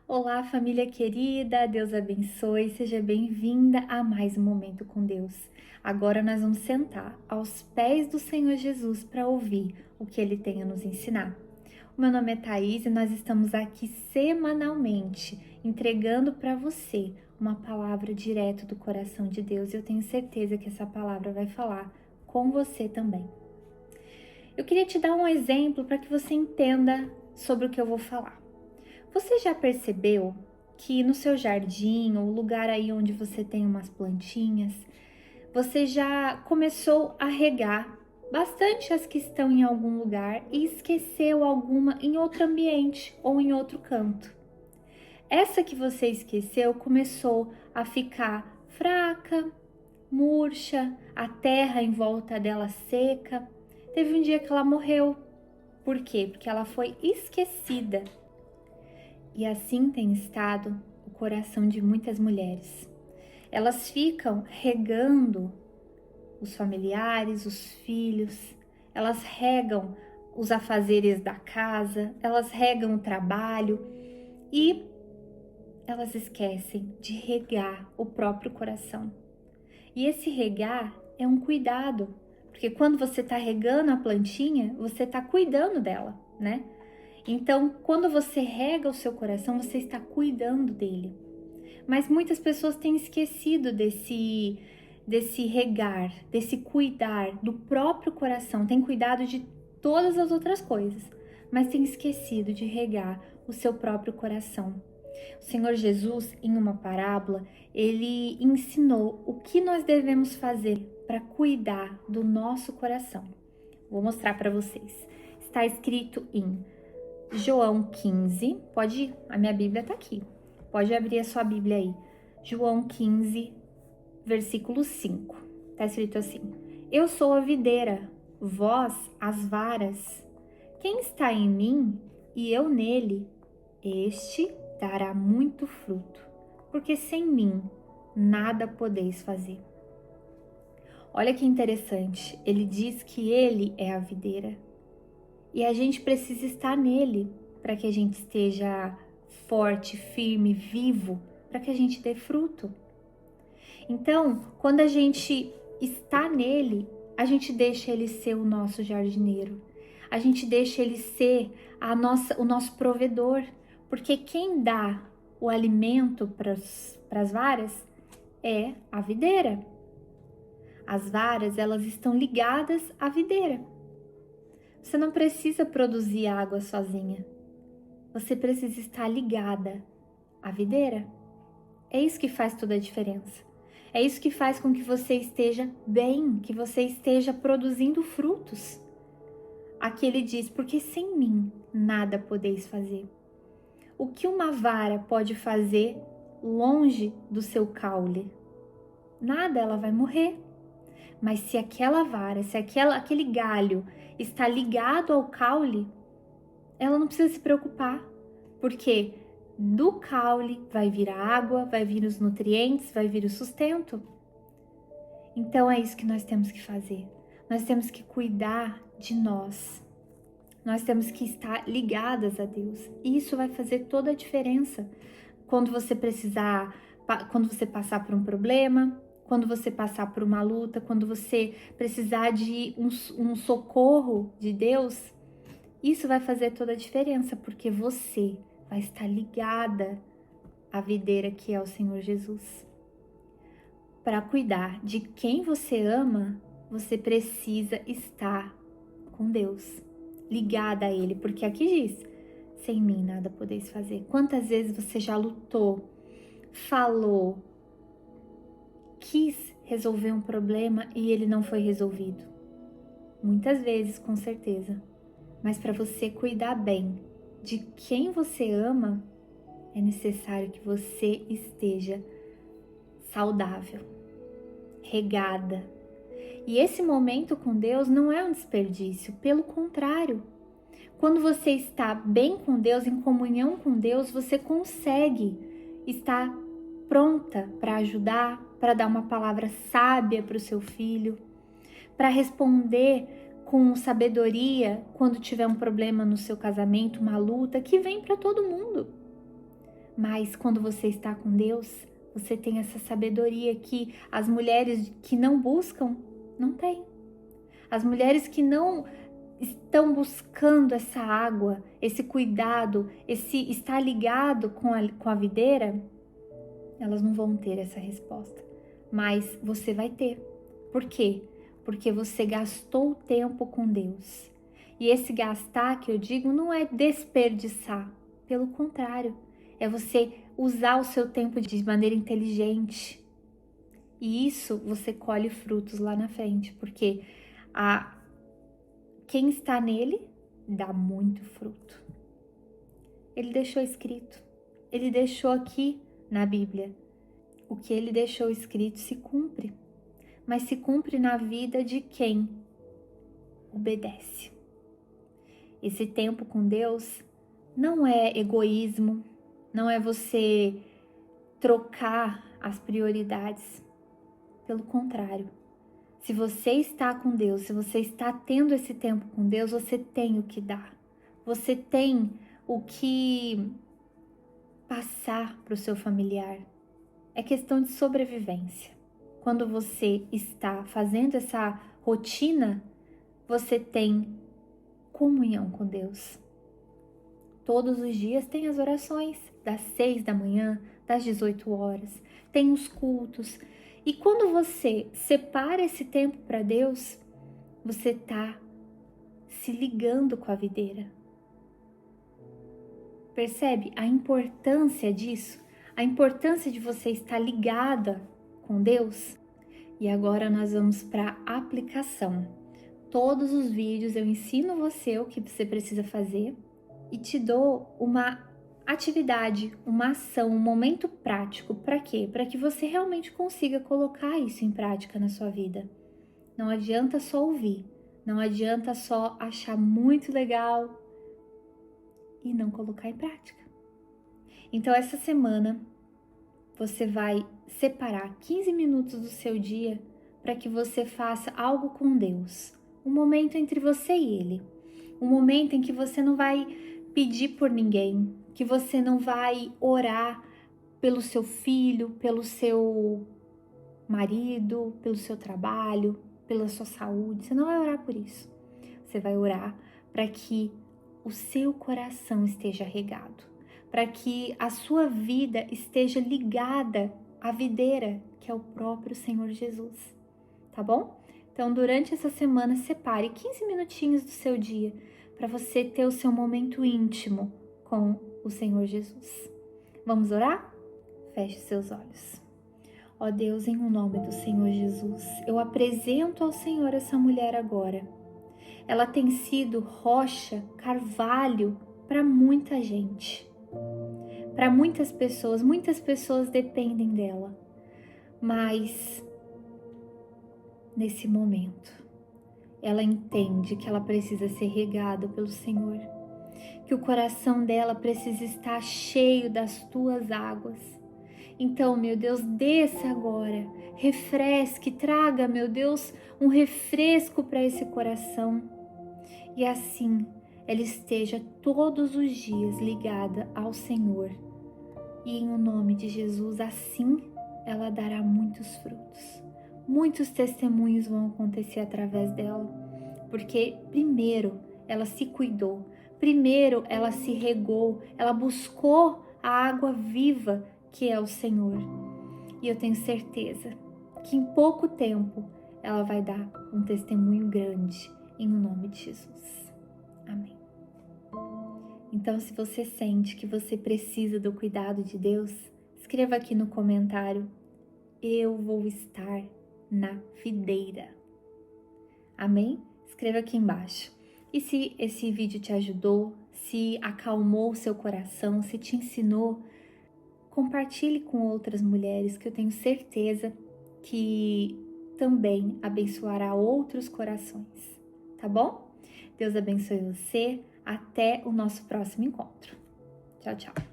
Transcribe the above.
Olá, família querida, Deus abençoe, seja bem-vinda a mais um Momento com Deus. Agora nós vamos sentar aos pés do Senhor Jesus para ouvir o que Ele tem a nos ensinar. O meu nome é Thaís e nós estamos aqui semanalmente entregando para você uma palavra direto do coração de Deus e eu tenho certeza que essa palavra vai falar com você também. Eu queria te dar um exemplo para que você entenda sobre o que eu vou falar. Você já percebeu que no seu jardim, ou lugar aí onde você tem umas plantinhas, você já começou a regar bastante as que estão em algum lugar e esqueceu alguma em outro ambiente ou em outro canto? Essa que você esqueceu começou a ficar fraca, murcha, a terra em volta dela seca. Teve um dia que ela morreu. Por quê? Porque ela foi esquecida. E assim tem estado o coração de muitas mulheres. Elas ficam regando os familiares, os filhos, elas regam os afazeres da casa, elas regam o trabalho e elas esquecem de regar o próprio coração. E esse regar é um cuidado, porque quando você está regando a plantinha, você está cuidando dela, né? Então, quando você rega o seu coração, você está cuidando dele. Mas muitas pessoas têm esquecido desse regar, desse cuidar do próprio coração, têm cuidado de todas as outras coisas, mas têm esquecido de regar o seu próprio coração. O Senhor Jesus, em uma parábola, ele ensinou o que nós devemos fazer para cuidar do nosso coração. Vou mostrar para vocês. Está escrito em João 15, pode ir, a minha Bíblia está aqui, pode abrir a sua Bíblia aí. João 15, versículo 5, está escrito assim: Eu sou a videira, vós as varas. Quem está em mim e eu nele, este dará muito fruto, porque sem mim nada podeis fazer. Olha que interessante, ele diz que ele é a videira. E a gente precisa estar nele para que a gente esteja forte, firme, vivo, para que a gente dê fruto. Então, quando a gente está nele, a gente deixa ele ser o nosso jardineiro. A gente deixa ele ser o nosso provedor, porque quem dá o alimento para as varas é a videira. As varas, elas estão ligadas à videira. Você não precisa produzir água sozinha. Você precisa estar ligada à videira. É isso que faz toda a diferença. É isso que faz com que você esteja bem, que você esteja produzindo frutos. Aqui ele diz, porque sem mim nada podeis fazer. O que uma vara pode fazer longe do seu caule? Nada, ela vai morrer. Mas se aquela vara, se aquele galho está ligado ao caule, ela não precisa se preocupar, porque do caule vai vir a água, vai vir os nutrientes, vai vir o sustento. Então é isso que nós temos que fazer. Nós temos que cuidar de nós. Nós temos que estar ligadas a Deus. E isso vai fazer toda a diferença. Quando você quando você passar por um problema, quando você passar por uma luta, quando você precisar de um socorro de Deus, isso vai fazer toda a diferença, porque você vai estar ligada à videira que é o Senhor Jesus. Para cuidar de quem você ama, você precisa estar com Deus, ligada a Ele, porque aqui diz, sem mim nada podeis fazer. Quantas vezes você já lutou, falou, quis resolver um problema e ele não foi resolvido? Muitas vezes, com certeza. Mas para você cuidar bem de quem você ama, é necessário que você esteja saudável, regada. E esse momento com Deus não é um desperdício, pelo contrário. Quando você está bem com Deus, em comunhão com Deus, você consegue estar pronta para ajudar, para dar uma palavra sábia para o seu filho, para responder com sabedoria quando tiver um problema no seu casamento, uma luta que vem para todo mundo. Mas quando você está com Deus, você tem essa sabedoria que as mulheres que não buscam, não têm. As mulheres que não estão buscando essa água, esse cuidado, esse estar ligado com a videira, elas não vão ter essa resposta. Mas você vai ter. Por quê? Porque você gastou tempo com Deus. E esse gastar que eu digo não é desperdiçar. Pelo contrário, é você usar o seu tempo de maneira inteligente. E isso você colhe frutos lá na frente, porque quem está nele dá muito fruto. Ele deixou escrito, ele deixou aqui na Bíblia. O que ele deixou escrito se cumpre, mas se cumpre na vida de quem obedece. Esse tempo com Deus não é egoísmo, não é você trocar as prioridades. Pelo contrário, se você está com Deus, se você está tendo esse tempo com Deus, você tem o que dar. Você tem o que passar para o seu familiar. É questão de sobrevivência. Quando você está fazendo essa rotina, você tem comunhão com Deus. Todos os dias tem as orações, das 6 da manhã, das 18 horas, tem os cultos. E quando você separa esse tempo para Deus, você está se ligando com a videira. Percebe a importância disso? A importância de você estar ligada com Deus? E agora nós vamos para a aplicação. Todos os vídeos eu ensino você o que você precisa fazer e te dou uma atividade, uma ação, um momento prático. Para quê? Para que você realmente consiga colocar isso em prática na sua vida. Não adianta só ouvir, não adianta só achar muito legal e não colocar em prática. Então essa semana você vai separar 15 minutos do seu dia para que você faça algo com Deus. Um momento entre você e Ele. Um momento em que você não vai pedir por ninguém, que você não vai orar pelo seu filho, pelo seu marido, pelo seu trabalho, pela sua saúde. Você não vai orar por isso. Você vai orar para que o seu coração esteja regado, para que a sua vida esteja ligada à videira, que é o próprio Senhor Jesus. Tá bom? Então, durante essa semana, separe 15 minutinhos do seu dia para você ter o seu momento íntimo com o Senhor Jesus. Vamos orar? Feche seus olhos. Ó Deus, em o nome do Senhor Jesus, eu apresento ao Senhor essa mulher agora. Ela tem sido rocha, carvalho para muita gente. Para muitas pessoas dependem dela. Mas nesse momento, ela entende que ela precisa ser regada pelo Senhor, que o coração dela precisa estar cheio das tuas águas. Então, meu Deus, desça agora, refresque, traga, meu Deus, um refresco para esse coração. E assim, ela esteja todos os dias ligada ao Senhor. E em o nome de Jesus, assim, ela dará muitos frutos. Muitos testemunhos vão acontecer através dela, porque primeiro ela se cuidou, primeiro ela se regou, ela buscou a água viva que é o Senhor. E eu tenho certeza que em pouco tempo ela vai dar um testemunho grande em nome de Jesus. Amém. Então, se você sente que você precisa do cuidado de Deus, escreva aqui no comentário: eu vou estar na videira. Amém? Escreva aqui embaixo. E se esse vídeo te ajudou, se acalmou o seu coração, se te ensinou, compartilhe com outras mulheres, que eu tenho certeza que também abençoará outros corações. Tá bom? Deus abençoe você. Até o nosso próximo encontro. Tchau, tchau.